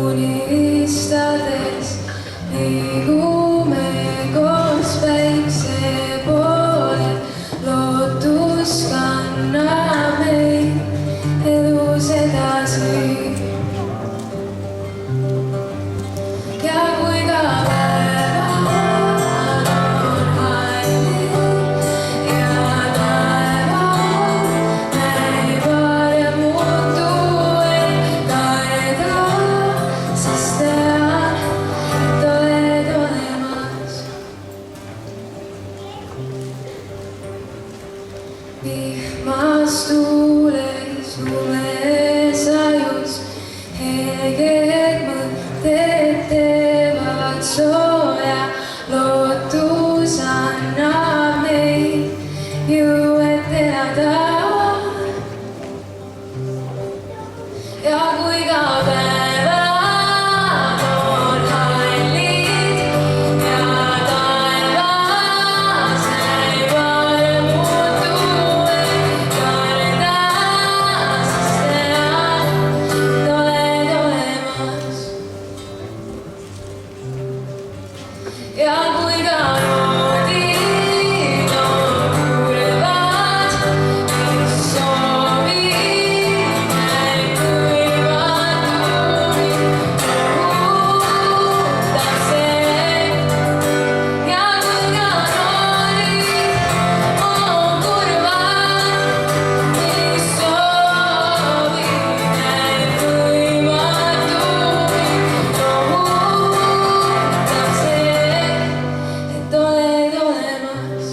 unistades liigume koos päikse poole. Lootus kannab meid elus edasi. Ja kui ka päevad on hallid ja taeval näib varem muutu ei karda, siis tean, et oled olemas. Vihmas tuules lumes ajus helged mõtted teevad sooja. Lootus annab meid jõu, et elada. Ja kui ka päevad on hallid ja taevas näib varem muutu ei karda, siis tean, et oled olemas. Ja kui ka noodid on kurvad, mis soovib näib kuivad tuumid, puhutab see. Ja kui ka noodid on kurvad, mis soovib näib kuivad tuumid, puhutab see, et oled olemas.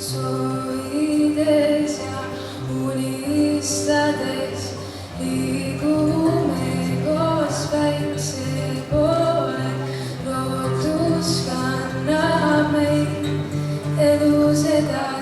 Soovides ja unistades liigume koos päikse poole. Lootus kannab meid elus edasi.